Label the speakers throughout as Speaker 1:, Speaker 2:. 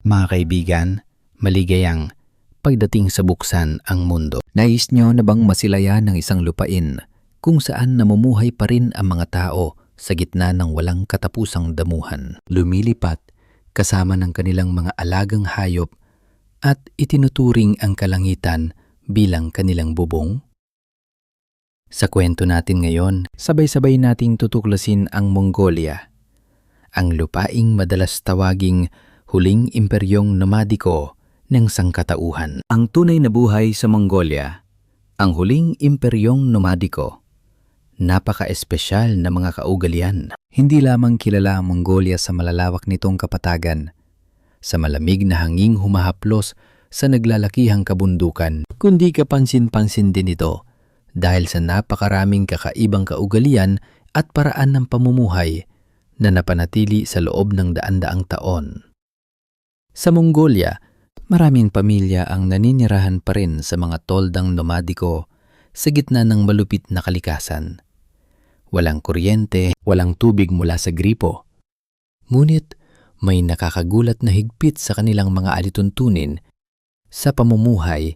Speaker 1: Mga kaibigan, maligayang pagdating sa buksan ang mundo.
Speaker 2: Nais nyo na bang masilayan ng isang lupain kung saan namumuhay pa rin ang mga tao sa gitna ng walang katapusang damuhan? Lumilipat kasama ng kanilang mga alagang hayop at itinuturing ang kalangitan bilang kanilang bubong? Sa kwento natin ngayon, sabay-sabay nating tutuklasin ang Mongolia, ang lupaing madalas tawaging huling imperyong nomadiko ng sangkatauhan. Ang tunay na buhay sa Mongolia, ang huling imperyong nomadiko. Napaka-espesyal na mga kaugalian. Hindi lamang kilala ang Mongolia sa malalawak nitong kapatagan, sa malamig na hanging humahaplos sa naglalakihang kabundukan, kundi kapansin-pansin din ito dahil sa napakaraming kakaibang kaugalian at paraan ng pamumuhay na napanatili sa loob ng daan-daang taon. Sa Mongolia, maraming pamilya ang naninirahan pa rin sa mga toldang nomadiko sa gitna ng malupit na kalikasan. Walang kuryente, walang tubig mula sa gripo. Ngunit may nakakagulat na higpit sa kanilang mga alituntunin sa pamumuhay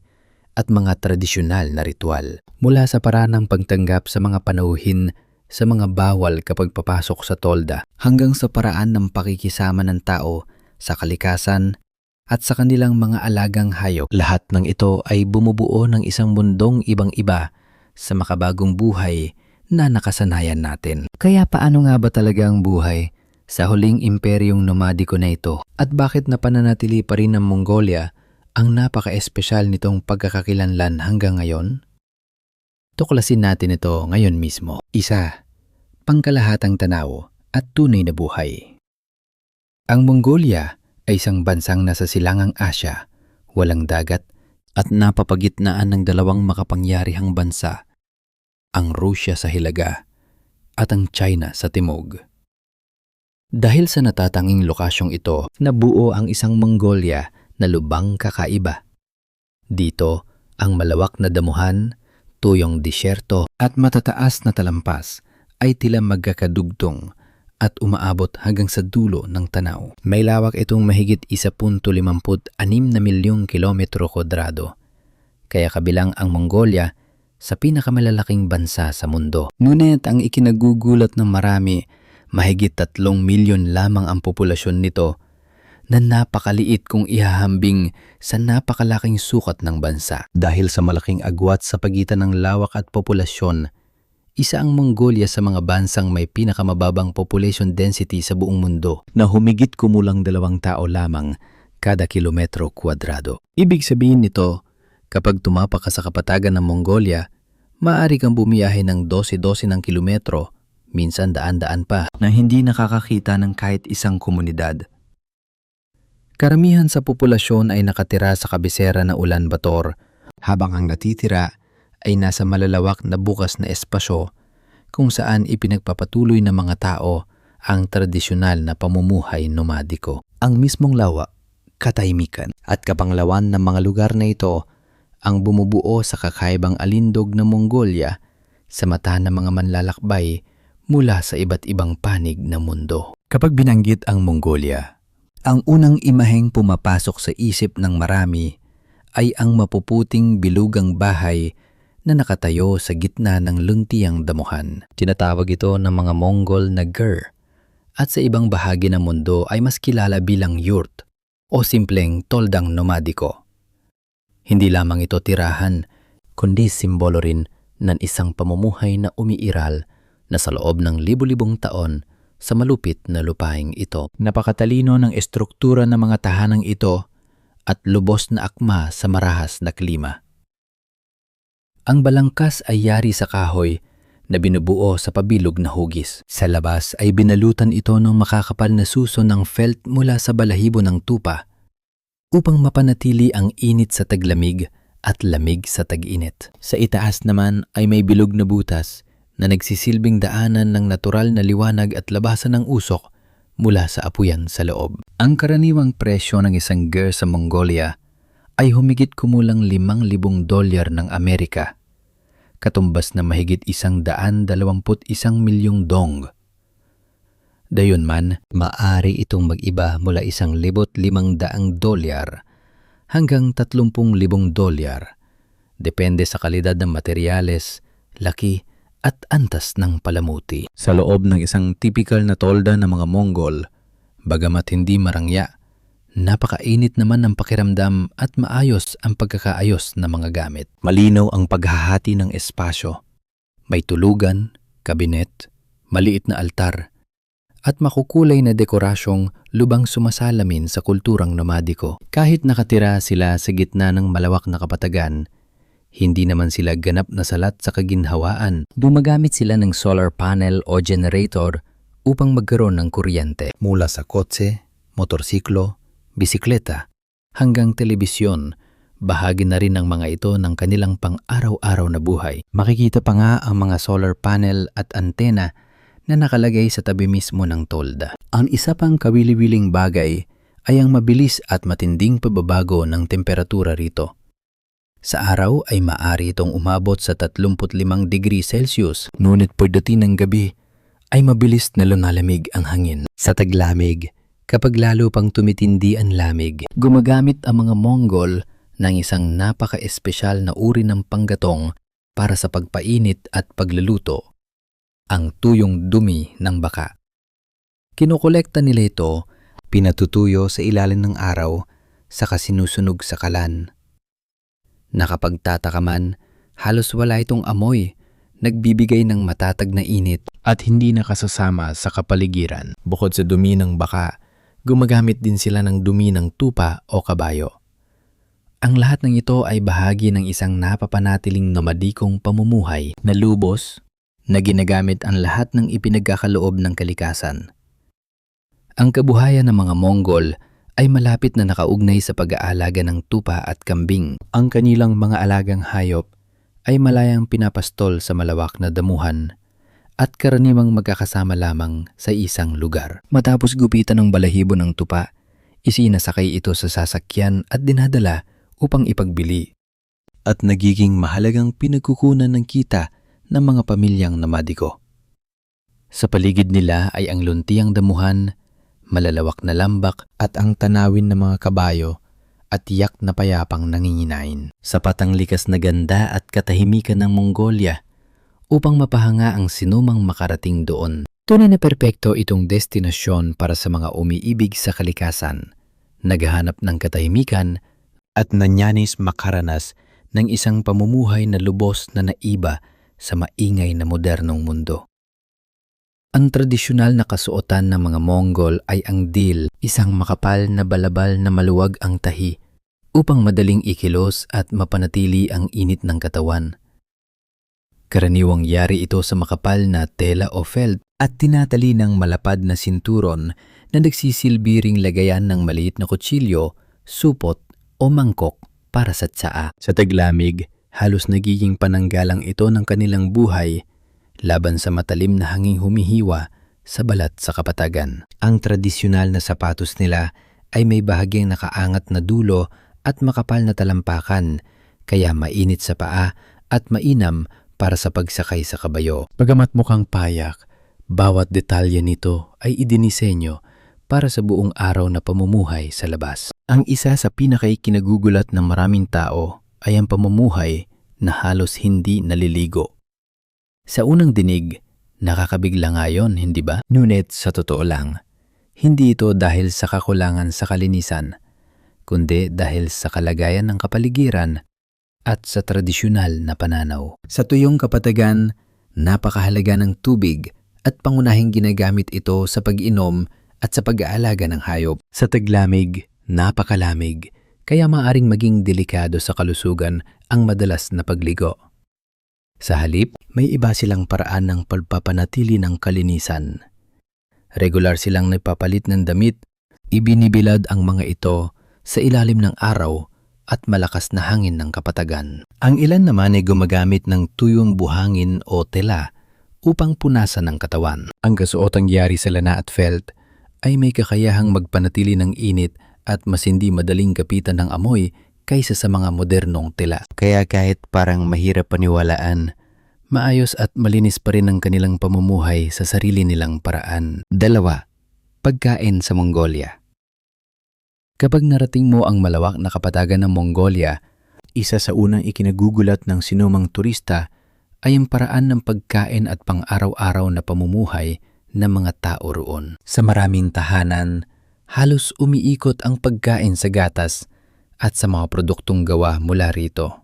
Speaker 2: at mga tradisyonal na ritual. Mula sa paraan ng pagtanggap sa mga panauhin sa mga bawal kapag papasok sa tolda, hanggang sa paraan ng pakikisama ng tao sa kalikasan at sa kanilang mga alagang hayop. Lahat ng ito ay bumubuo ng isang mundong ibang-iba sa makabagong buhay na nakasanayan natin. Kaya paano nga ba talaga ang buhay sa huling imperyong nomadiko na ito? At bakit napananatili pa rin ng Mongolia ang napaka-espesyal nitong pagkakakilanlan hanggang ngayon? Tuklasin natin ito ngayon mismo. 1. Pangkalahatang tanaw at tunay na buhay. Ang Mongolia ay isang bansang nasa silangang Asya, walang dagat at napapagitnaan ng dalawang makapangyarihang bansa, ang Rusya sa hilaga at ang China sa timog. Dahil sa natatanging lokasyong ito, nabuo ang isang Mongolia na lubang kakaiba. Dito, ang malawak na damuhan, tuyong disyerto at matataas na talampas ay tila magkakadugtong at umaabot hanggang sa dulo ng tanaw. May lawak itong mahigit 1.56 na milyong kilometro kwadrado, kaya kabilang ang Mongolia sa pinakamalalaking bansa sa mundo. Ngunit ang ikinagugulat ng marami, mahigit 3 milyon lamang ang populasyon nito na napakaliit kung ihahambing sa napakalaking sukat ng bansa. Dahil sa malaking agwat sa pagitan ng lawak at populasyon, isa ang Mongolia sa mga bansang may pinakamababang population density sa buong mundo na humigit kumulang 2 tao lamang kada kilometro kwadrado. Ibig sabihin nito, kapag tumapak ka sa kapatagan ng Mongolia, maaari kang bumiyahe ng 12 ng kilometro, minsan daan-daan pa, na hindi nakakakita ng kahit isang komunidad. Karamihan sa populasyon ay nakatira sa kabisera na Ulaanbaatar, habang ang natitira ay nasa malalawak na bukas na espasyo kung saan ipinagpapatuloy ng mga tao ang tradisyonal na pamumuhay nomadiko. Ang mismong lawa, katahimikan at kapanglawan ng mga lugar na ito ang bumubuo sa kakaibang alindog ng Mongolia sa mata ng mga manlalakbay mula sa iba't ibang panig ng mundo. Kapag binanggit ang Mongolia, ang unang imaheng pumapasok sa isip ng marami ay ang mapuputing bilugang bahay na nakatayo sa gitna ng luntiang damuhan. Tinatawag ito ng mga Mongol na ger, at sa ibang bahagi ng mundo ay mas kilala bilang yurt o simpleng toldang nomadiko. Hindi lamang ito tirahan, kundi simbolo rin ng isang pamumuhay na umiiral na sa loob ng libu-libong taon sa malupit na lupaing ito. Napakatalino ng estruktura ng mga tahanang ito at lubos na akma sa marahas na klima. Ang balangkas ay yari sa kahoy na binubuo sa pabilog na hugis. Sa labas ay binalutan ito ng makakapal na suso ng felt mula sa balahibo ng tupa upang mapanatili ang init sa taglamig at lamig sa tag-init. Sa itaas naman ay may bilog na butas na nagsisilbing daanan ng natural na liwanag at labasan ng usok mula sa apuyan sa loob. Ang karaniwang presyo ng isang ger sa Mongolia ay humigit kumulang $5,000 ng Amerika, katumbas na mahigit 121 milyong dong. Dayunman, maaari itong mag-iba mula $1,500 hanggang $30,000. Depende sa kalidad ng materyales, laki at antas ng palamuti. Sa loob ng isang typical na tolda ng mga Mongol, bagamat hindi marangya, napakainit naman ang pakiramdam at maayos ang pagkakaayos ng mga gamit. Malinaw ang paghahati ng espasyo. May tulugan, kabinet, maliit na altar, at makukulay na dekorasyong lubang sumasalamin sa kulturang nomadiko. Kahit nakatira sila sa gitna ng malawak na kapatagan, hindi naman sila ganap na salat sa kaginhawaan. Gumagamit sila ng solar panel o generator upang magkaroon ng kuryente. Mula sa kotse, motorsiklo, bisikleta, hanggang telebisyon, bahagi na rin ng mga ito ng kanilang pang-araw-araw na buhay. Makikita pa nga ang mga solar panel at antena na nakalagay sa tabi mismo ng tolda. Ang isa pang kawili-wiling bagay ay ang mabilis at matinding pagbabago ng temperatura rito. Sa araw ay maaari itong umabot sa 35 degrees Celsius, ngunit pagdating ng gabi ay mabilis na lumalamig ang hangin. Sa taglamig, kapag lalo pang tumitindi ang lamig, gumagamit ang mga Mongol ng isang napaka-espesyal na uri ng panggatong para sa pagpainit at pagluluto, ang tuyong dumi ng baka. Kinokolekta nila ito, pinatutuyo sa ilalim ng araw, saka sinusunog sa kalan. Nakapagtataka man, halos wala itong amoy, nagbibigay ng matatag na init
Speaker 1: At hindi nakasasama sa kapaligiran.
Speaker 2: Bukod sa dumi ng baka, gumagamit din sila ng dumi ng tupa o kabayo. Ang lahat ng ito ay bahagi ng isang napapanatiling nomadikong pamumuhay na lubos na ginagamit ang lahat ng ipinagkakaloob ng kalikasan. Ang kabuhayan ng mga Mongol ay malapit na nakaugnay sa pag-aalaga ng tupa at kambing. Ang kanilang mga alagang hayop ay malayang pinapastol sa malawak na damuhan at karaniwang magkakasama lamang sa isang lugar. Matapos gupitan ng balahibo ng tupa, isinasakay ito sa sasakyan at dinadala upang ipagbili. At nagiging mahalagang pinagkukunan ng kita ng mga pamilyang nomadiko. Sa paligid nila ay ang luntiang damuhan, malalawak na lambak at ang tanawin ng mga kabayo at tiyak na payapang nanginginain. Sapat ang likas na ganda at katahimikan ng Mongolia upang mapahanga ang sinumang makarating doon. Tunay na perpekto itong destinasyon para sa mga umiibig sa kalikasan, naghahanap ng katahimikan at nanyanis makaranas ng isang pamumuhay na lubos na naiba sa maingay na modernong mundo. Ang tradisyonal na kasuotan ng mga Mongol ay ang dil, isang makapal na balabal na maluwag ang tahi upang madaling ikilos at mapanatili ang init ng katawan. Karaniwang yari ito sa makapal na tela o felt at tinatali ng malapad na sinturon na nagsisilbi ring lagayan ng maliit na kutsilyo, supot o mangkok para sa tsaa. Sa taglamig, halos nagiging pananggalang ito ng kanilang buhay laban sa matalim na hanging humihiwa sa balat sa kapatagan. Ang tradisyonal na sapatos nila ay may bahagyang nakaangat na dulo at makapal na talampakan, kaya mainit sa paa at mainam para sa pagsakay sa kabayo. Bagamat mukhang payak, bawat detalye nito ay idinisenyo para sa buong araw na pamumuhay sa labas. Ang isa sa pinakikinagugulat ng maraming tao ay ang pamumuhay na halos hindi naliligo. Sa unang dinig, nakakabigla nga yun, hindi ba? Ngunit sa totoo lang, hindi ito dahil sa kakulangan sa kalinisan, kundi dahil sa kalagayan ng kapaligiran at sa tradisyonal na pananaw. Sa tuyong kapatagan, napakahalaga ng tubig at pangunahing ginagamit ito sa pag-inom at sa pag-aalaga ng hayop. Sa taglamig, napakalamig, kaya maaring maging delikado sa kalusugan ang madalas na pagligo. Sa halip, may iba silang paraan ng pagpapanatili ng kalinisan. Regular silang nagpapalit ng damit, ibinibilad ang mga ito sa ilalim ng araw at malakas na hangin ng kapatagan. Ang ilan naman ay gumagamit ng tuyong buhangin o tela upang punasan ang katawan. Ang kasuotang yari sa lana at felt ay may kakayahang magpanatili ng init at mas hindi madaling kapitan ng amoy kaysa sa mga modernong tela. Kaya kahit parang mahirap paniwalaan,
Speaker 1: maayos at malinis pa rin ang kanilang pamumuhay sa sarili nilang paraan. 2. Pagkain sa Mongolia. Kapag narating mo ang malawak na kapatagan ng Mongolia, isa sa unang ikinagugulat ng sinumang turista ay ang paraan ng pagkain at pang-araw-araw na pamumuhay ng mga tao roon. Sa maraming tahanan, halos umiikot ang pagkain sa gatas at sa mga produktong gawa mula rito.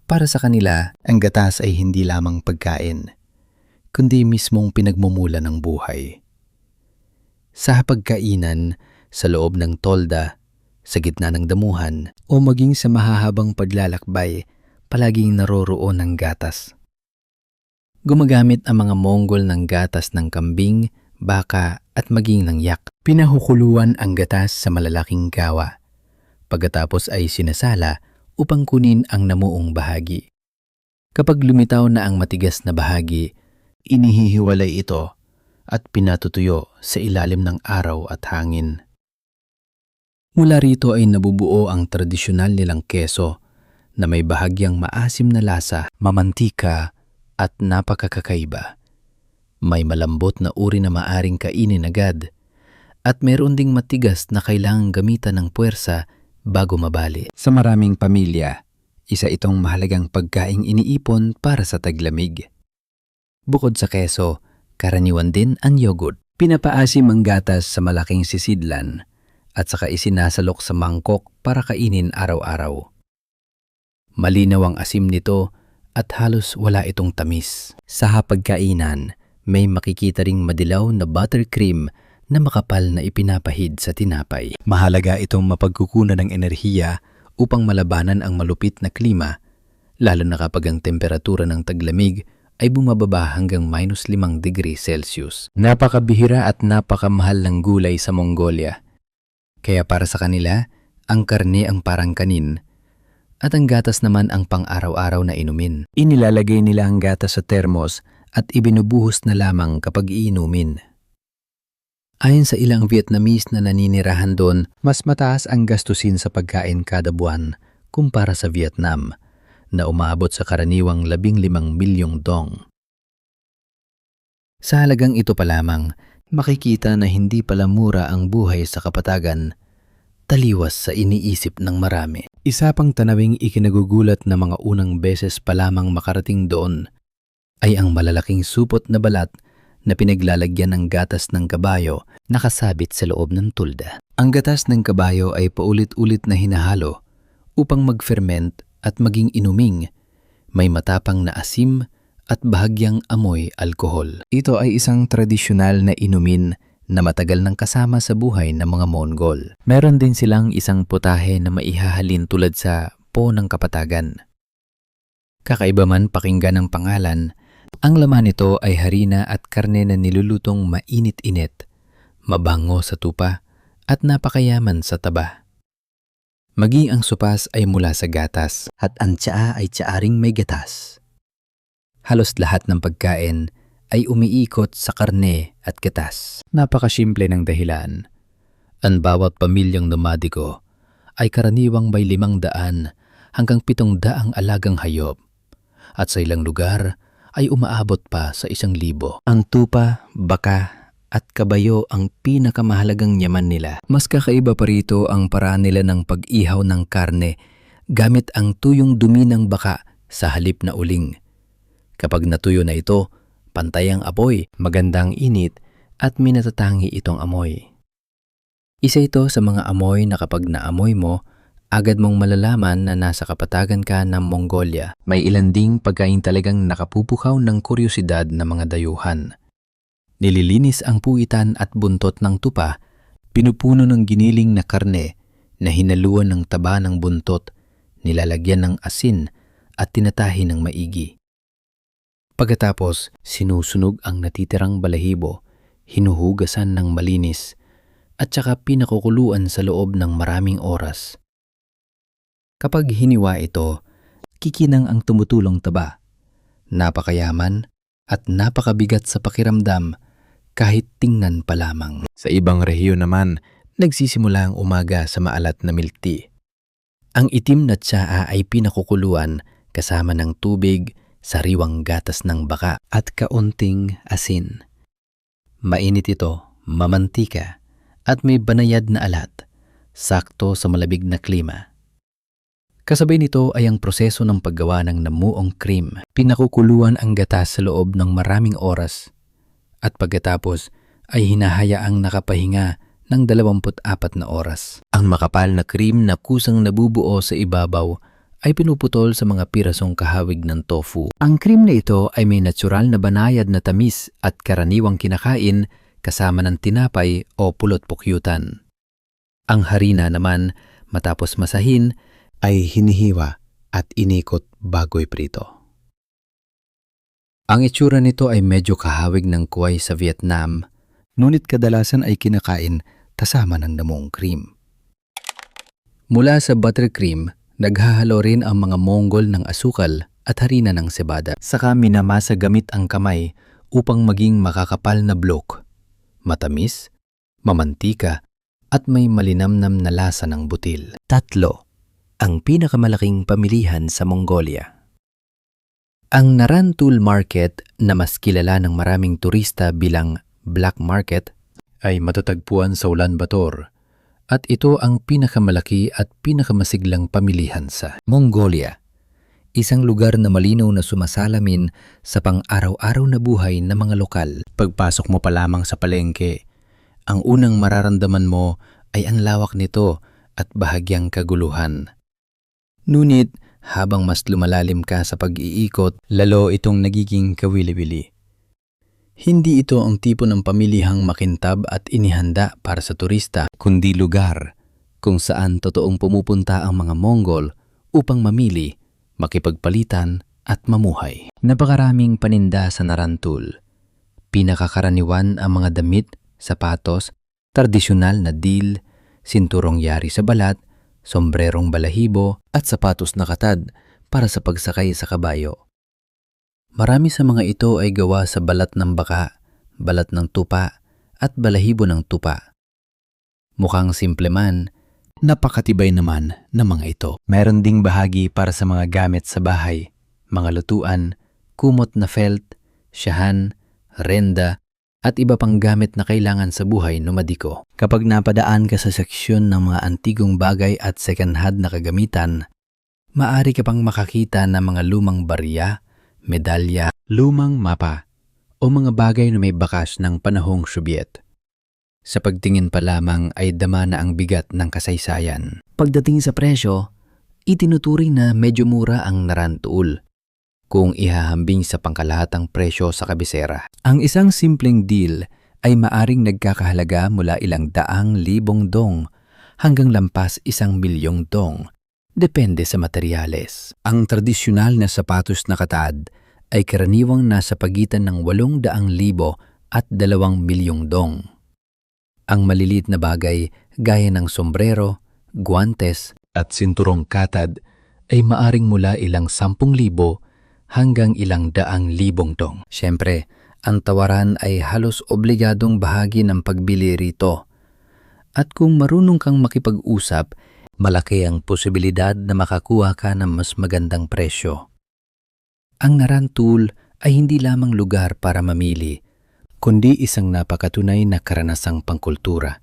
Speaker 1: Para sa kanila, ang gatas ay hindi lamang pagkain, kundi mismong pinagmumula ng buhay. Sa pagkainan, sa loob ng tolda, sa gitna ng damuhan, o maging sa mahahabang paglalakbay, palaging naroroon ang gatas. Gumagamit ang mga Mongol ng gatas ng kambing, baka at maging ng yak. Pinahukuluan ang gatas sa malalaking gawa. Pagkatapos ay sinasala upang kunin ang namuong bahagi. Kapag lumitaw na ang matigas na bahagi, inihihiwalay ito at pinatutuyo sa ilalim ng araw at hangin. Mula rito ay nabubuo ang tradisyonal nilang keso na may bahagyang maasim na lasa, mamantika at napakakakaiba. May malambot na uri na maaring kainin agad at meron ding matigas na kailangang gamitan ng puwersa bago mabali. Sa maraming pamilya, isa itong mahalagang pagkaing iniipon para sa taglamig. Bukod sa keso, karaniwan din ang yogurt. Pinapaasim ang gatas sa malaking sisidlan at saka isinasalok sa mangkok para kainin araw-araw. Malinaw ang asim nito at halos wala itong tamis. Sa hapagkainan, may makikita ring madilaw na buttercream na makapal na ipinapahid sa tinapay. Mahalaga itong mapagkukunan ng enerhiya upang malabanan ang malupit na klima, lalo na kapag ang temperatura ng taglamig ay bumababa hanggang -5 degrees Celsius. Napakabihira at napakamahal ng gulay sa Mongolia. Kaya para sa kanila, ang karne ang parang kanin at ang gatas naman ang pang-araw-araw na inumin. Inilalagay nila ang gatas sa termos at ibinubuhos na lamang kapag iinumin. Ayon sa ilang Vietnamese na naninirahan doon, mas mataas ang gastusin sa pagkain kada buwan kumpara sa Vietnam, na umaabot sa karaniwang 15 milyong dong. Sa halagang ito pa lamang, makikita na hindi pala mura ang buhay sa kapatagan, taliwas sa iniisip ng marami. Isa pang tanawing ikinagugulat na mga unang beses pa lamang makarating doon ay ang malalaking supot na balat na pinaglalagyan ng gatas ng kabayo nakasabit sa loob ng tulda. Ang gatas ng kabayo ay paulit-ulit na hinahalo upang mag-ferment at maging inuming, may matapang na asim at bahagyang amoy alkohol. Ito ay isang tradisyonal na inumin na matagal nang kasama sa buhay ng mga Mongol. Meron din silang isang putahe na maihahalin tulad sa po ng kapatagan. Kakaiba man pakinggan ang pangalan, ang laman nito ay harina at karne na nilulutong mainit-init, mabango sa tupa at napakayaman sa taba. Maging ang supas ay mula sa gatas at ang tsaa ay tsaaring may gatas. Halos lahat ng pagkain ay umiikot sa karne at gatas. Napakasimple ng dahilan. Ang bawat pamilyang nomadiko ay karaniwang may 500 hanggang 700 alagang hayop at sa ilang lugar ay umaabot pa sa 1,000. Ang tupa, baka at kabayo ang pinakamahalagang yaman nila. Mas kakaiba pa rito ang paraan nila ng pag-ihaw ng karne gamit ang tuyong dumi ng baka sa halip na uling. Kapag natuyo na ito, pantay ang apoy, magandang init at minatatangi itong amoy. Isa ito sa mga amoy na kapag naamoy mo, agad mong malalaman na nasa kapatagan ka ng Mongolia. May ilan ding pagkain talagang nakapupukaw ng kuryosidad na mga dayuhan. Nililinis ang puwitan at buntot ng tupa, pinupuno ng giniling na karne na hinaluan ng taba ng buntot, nilalagyan ng asin at tinatahi ng maigi. Pagkatapos, sinusunog ang natitirang balahibo, hinuhugasan ng malinis, at saka pinakukuluan sa loob ng maraming oras. Kapag hiniwa ito, kikinang ang tumutulong taba. Napakayaman at napakabigat sa pakiramdam kahit tingnan pa lamang. Sa ibang rehiyon naman, nagsisimula ang umaga sa maalat na milk tea. Ang itim na tsaa ay pinakukuluan
Speaker 2: kasama ng tubig, sariwang gatas ng baka
Speaker 1: at kaunting asin. Mainit ito, mamantika, at may banayad na alat, sakto sa malabig na klima.
Speaker 2: Kasabay nito ay ang proseso ng paggawa ng namuong cream. Pinakukuluan ang gatas sa loob ng maraming oras at pagkatapos ay hinahayaang nakapahinga ng 24 na oras. Ang makapal na cream na kusang nabubuo sa ibabaw ay pinuputol sa mga pirasong kahawig ng tofu. Ang cream na ito ay may natural na banayad na tamis at karaniwang kinakain kasama ng tinapay o pulot-pukyutan. Ang harina naman, matapos masahin,
Speaker 1: Ay hinihiwa at inikot bago iprito.
Speaker 2: ang itsura nito ay medyo kahawig ng kuway sa Vietnam,
Speaker 1: Ngunit kadalasan ay kinakain kasama ng namuong cream.
Speaker 2: mula sa buttercream, naghahalo rin ang mga Mongol ng asukal at harina ng cebada.
Speaker 1: Saka minamasa gamit ang kamay upang maging makakapal na blok, matamis, mamantika, at may malinamnam na lasa ng butil.
Speaker 2: 3. Ang pinakamalaking pamilihan sa Mongolia. Ang Narantul Market na mas kilala ng maraming turista bilang Black Market
Speaker 1: Ay matatagpuan sa Ulaanbaatar.
Speaker 2: at ito ang pinakamalaki at pinakamasiglang pamilihan sa Mongolia. Isang lugar na malinaw na sumasalamin sa pang-araw-araw na buhay ng mga lokal.
Speaker 1: Pagpasok mo pa lamang sa palengke, ang unang mararamdaman mo ay ang lawak nito at bahagyang kaguluhan.
Speaker 2: Ngunit habang mas lumalalim ka sa pag-iikot,
Speaker 1: Lalo itong nagiging kawili-wili. Hindi ito ang tipo ng pamilihang makintab at inihanda para sa turista, kundi lugar kung saan totoong pumupunta ang mga Mongol upang mamili, makipagpalitan at mamuhay.
Speaker 2: napakaraming paninda sa Narantul. Pinakakaraniwan ang mga damit, sapatos, tradisyonal na dil, sinturong yari sa balat, sombrerong balahibo at sapatos na katad para sa pagsakay sa kabayo. Marami sa mga ito ay gawa sa balat ng baka, balat ng tupa at balahibo ng tupa. Mukhang simple man,
Speaker 1: Napakatibay naman ng mga ito. Meron ding bahagi para sa mga gamit sa bahay, mga lutuan,
Speaker 2: kumot na felt, syahan, renda at iba pang gamit na kailangan sa buhay nomadiko.
Speaker 1: Kapag napadaan ka sa seksyon ng mga antigong bagay at second-hand na kagamitan,
Speaker 2: Maaari ka pang makakita ng mga lumang barya, medalya,
Speaker 1: lumang mapa,
Speaker 2: o mga bagay na may bakas ng panahong Sobyet. Sa pagtingin pa lamang ay dama na ang bigat ng kasaysayan. Pagdating sa presyo, itinuturing na medyo mura ang Narantul kung ihahambing sa pangkalahatang presyo sa kabisera. Ang isang simpleng deal ay maaring nagkakahalaga mula ilang daang libong dong hanggang lampas 1,000,000 dong, depende sa materyales. Ang tradisyonal na sapatos na katad ay karaniwang nasa pagitan ng 800,000 at 2,000,000 dong. Ang maliliit na bagay gaya ng sombrero, guantes
Speaker 1: at sinturong katad
Speaker 2: ay maaring mula ilang 10,000 hanggang ilang 100,000 dong. Siyempre, ang tawaran ay halos obligadong bahagi ng pagbili rito. At kung marunong kang makipag-usap, malaki ang posibilidad na makakuha ka ng mas magandang presyo. Ang Narantul ay hindi lamang lugar para mamili,
Speaker 1: kundi isang napakatunay na karanasang pangkultura.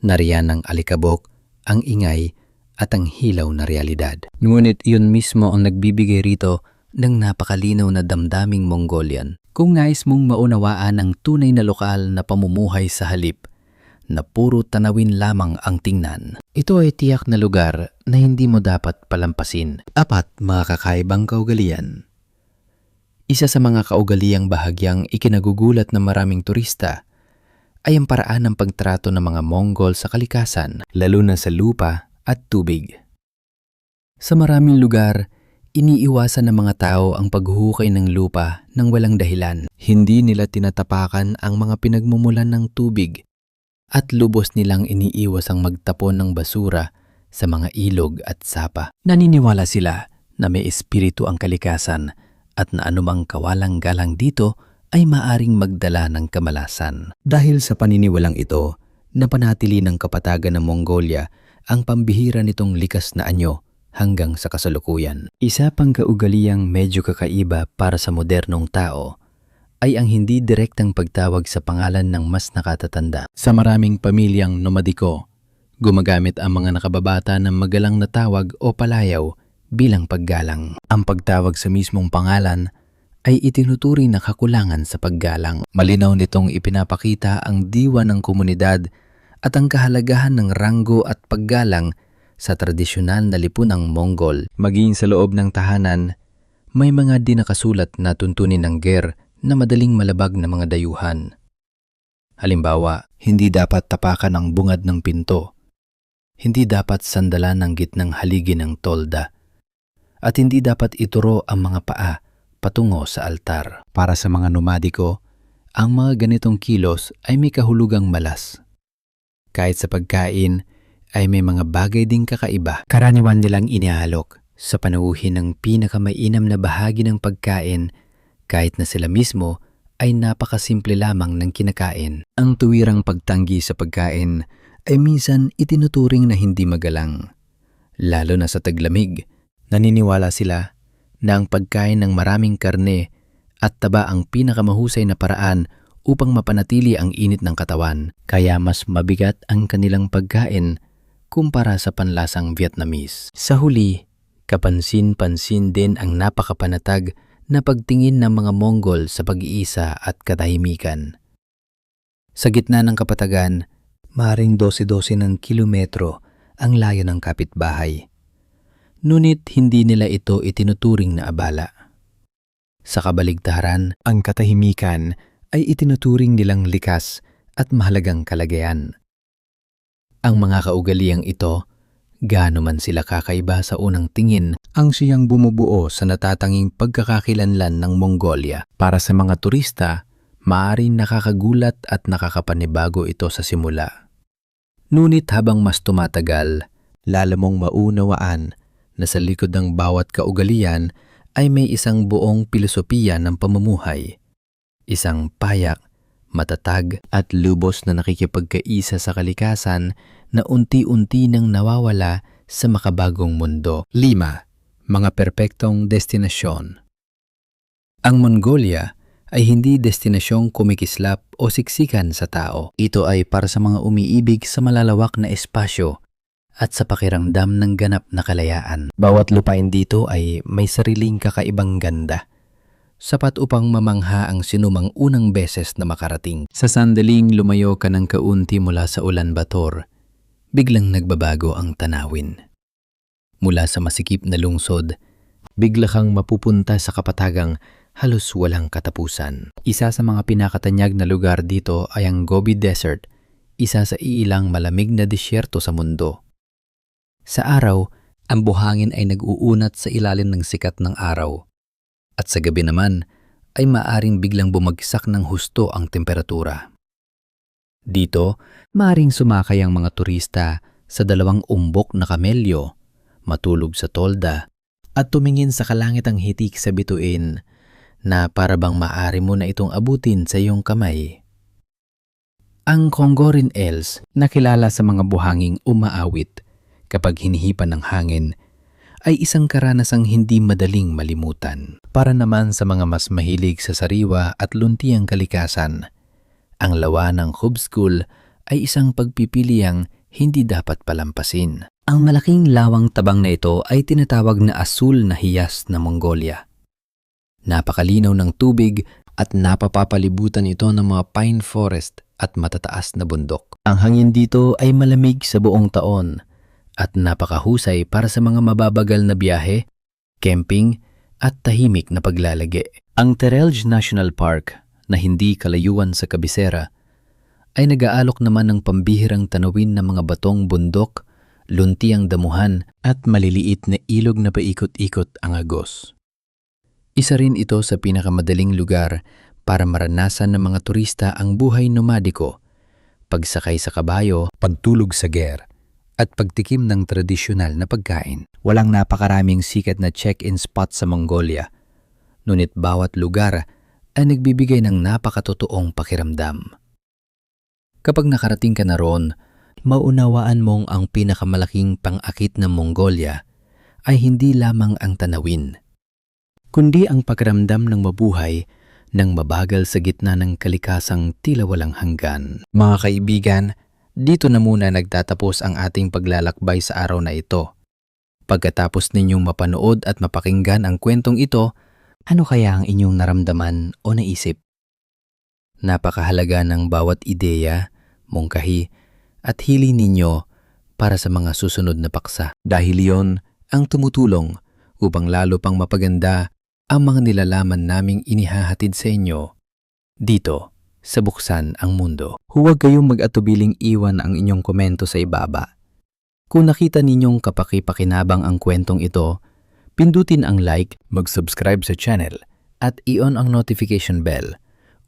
Speaker 2: Nariyan ang alikabok, ang ingay at ang hilaw na realidad.
Speaker 1: Ngunit iyon mismo ang nagbibigay rito
Speaker 2: ng napakalinaw na damdaming Mongolian. Kung nais mong maunawaan ang tunay na lokal na pamumuhay sa halip, na puro tanawin lamang ang tingnan, ito ay tiyak na lugar na hindi mo dapat palampasin.
Speaker 1: 4. Mga kakaibang kaugalian.
Speaker 2: Isa sa mga kaugaliyang bahagyang ikinagugulat ng maraming turista ay ang paraan ng pagtrato ng mga Mongol sa kalikasan,
Speaker 1: Lalo na sa lupa at tubig.
Speaker 2: Sa maraming lugar, iniiwasan ng mga tao ang paghuhukay ng lupa ng walang dahilan.
Speaker 1: Hindi nila tinatapakan ang mga pinagmumulan ng tubig
Speaker 2: At lubos nilang iniiwas ang magtapon ng basura sa mga ilog at sapa. Naniniwala sila na may espiritu ang kalikasan at na anumang kawalang-galang dito ay maaring magdala ng kamalasan.
Speaker 1: Dahil sa paniniwalang ito, napanatili ng kapatagan ng Mongolia ang pambihira nitong likas na anyo hanggang sa kasalukuyan. Isa pang kaugaliang medyo kakaiba para sa modernong tao ay ang hindi direktang pagtawag sa pangalan ng mas nakatatanda. Sa maraming pamilyang nomadiko, gumagamit ang mga nakababata ng magalang na tawag o palayaw bilang paggalang. Ang pagtawag sa mismong pangalan ay itinuturing na kakulangan sa paggalang. Malinaw nitong ipinapakita ang diwa ng komunidad at ang kahalagahan ng ranggo at paggalang sa tradisyonal na lipunang Mongol. Maging sa loob ng tahanan, may mga di nakasulat na tuntunin ng ger na madaling malabag na mga dayuhan. Halimbawa, hindi dapat tapakan ang bungad ng pinto, hindi dapat sandalan ng gitnang haligi ng tolda, at hindi dapat ituro ang mga paa patungo sa altar. Para sa mga nomadiko, ang mga ganitong kilos ay may kahulugang malas. Kahit sa pagkain, ay may mga bagay ding kakaiba. Karaniwan nilang inihalok sa panuuhin ng pinakamainam na bahagi ng pagkain kahit na sila mismo ay napakasimple lamang ng kinakain. Ang tuwirang pagtanggi sa pagkain ay minsan itinuturing na hindi magalang. Lalo na sa taglamig, naniniwala sila na ang pagkain ng maraming karne at taba ang pinakamahusay na paraan upang mapanatili ang init ng katawan, kaya mas mabigat ang kanilang pagkain kumpara sa panlasang Vietnamese. Sa huli, kapansin-pansin din ang napakapanatag na pagtingin ng mga Mongol sa pag-iisa at katahimikan. Sa gitna ng kapatagan, maring 12-12 ng kilometro ang layo ng kapitbahay. Ngunit hindi nila ito itinuturing na abala. Sa kabaligtaran, ang katahimikan ay itinuturing nilang likas at mahalagang kalagayan. Ang mga kaugaliang ito, gaano man sila kakaiba sa unang tingin, ang siyang bumubuo sa natatanging pagkakakilanlan ng Mongolia. Para sa mga turista, maaaring nakakagulat at nakakapanibago ito sa simula. Ngunit habang mas tumatagal, lalo mong maunawaan na sa likod ng bawat kaugalian ay may isang buong pilosopiya ng pamumuhay. Isang payak, matatag at lubos na nakikipagkaisa sa kalikasan na unti-unti nang nawawala sa makabagong mundo. 5. Mga perpektong destinasyon. Ang Mongolia ay hindi destinasyong kumikislap o siksikan sa tao. Ito ay para sa mga umiibig sa malalawak na espasyo at sa pakiramdam ng ganap na kalayaan. Bawat lupain dito ay may sariling kakaibang ganda, sapat upang mamangha ang sinumang unang beses na makarating. Sa sandaling lumayo ka ng kaunti mula sa Ulaanbaatar, biglang nagbabago ang tanawin. Mula sa masikip na lungsod, bigla kang mapupunta sa kapatagang halos walang katapusan. Isa sa mga pinakatanyag na lugar dito ay ang Gobi Desert, isa sa iilang malamig na disyerto sa mundo. Sa araw, ang buhangin ay nag-uunat sa ilalim ng sikat ng araw. At sa gabi naman, ay maaring biglang bumagsak ng husto ang temperatura. Dito, maaring sumakay ang mga turista sa 2 umbok na kamelyo, matulog sa tolda, at tumingin sa kalangitang hitik sa bituin na para bang maaari mo na itong abutin sa iyong kamay. Ang Khongorin Els, na kilala sa mga buhanging umaawit kapag hinihipan ng hangin, ay isang karanasang hindi madaling malimutan. Para naman sa mga mas mahilig sa sariwa at luntiang kalikasan, ang lawa ng Khubskul ay isang pagpipiliang hindi dapat palampasin. Ang malaking lawang tabang na ito ay tinatawag na asul na hiyas na Mongolia. Napakalinaw ng tubig at napapapalibutan ito ng mga pine forest at matataas na bundok. Ang hangin dito ay malamig sa buong taon at napakahusay para sa mga mababagal na biyahe, camping at tahimik na paglalagi. Ang Terelj National Park na hindi kalayuan sa kabisera ay nag-aalok naman ng pambihirang tanawin ng mga batong bundok, luntiang damuhan at maliliit na ilog na paikot-ikot ang agos. Isa rin ito sa pinakamadaling lugar para maranasan ng mga turista ang buhay nomadiko, pagsakay sa kabayo, pagtulog sa ger, at pagtikim ng tradisyonal na pagkain. Walang napakaraming sikat na check-in spot sa Mongolia, ngunit bawat lugar ay nagbibigay ng napakatotoong pakiramdam. Kapag nakarating ka na roon, maunawaan mong ang pinakamalaking pang-akit ng Mongolia
Speaker 2: ay hindi lamang ang tanawin,
Speaker 1: kundi ang pakiramdam ng mabuhay ng mabagal sa gitna ng kalikasang tila walang hanggan.
Speaker 2: Mga kaibigan, dito na muna nagtatapos ang ating paglalakbay sa araw na ito. Pagkatapos ninyong mapanood at mapakinggan ang kwentong ito, ano kaya ang inyong naramdaman o naisip? Napakahalaga ng bawat ideya, mungkahi at hili ninyo para sa mga susunod na paksa. Dahil iyon ang tumutulong upang lalo pang mapaganda ang mga nilalaman naming inihahatid sa inyo dito sa Buksan ang Mundo.
Speaker 1: Huwag kayong mag-atubiling iwan ang inyong komento sa ibaba. Kung nakita ninyong kapaki-pakinabang ang kwentong ito, pindutin ang like,
Speaker 2: Mag-subscribe sa channel at i-on ang notification bell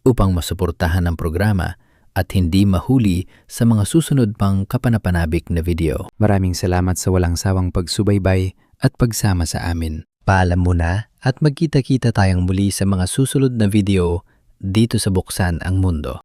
Speaker 2: upang masuportahan ang programa at hindi mahuli sa mga susunod pang kapanapanabik na video.
Speaker 1: Maraming salamat sa walang sawang pagsubaybay at pagsama sa amin.
Speaker 2: Paalam muna at magkita-kita tayong muli sa mga susunod na video dito sa Buksan ang Mundo.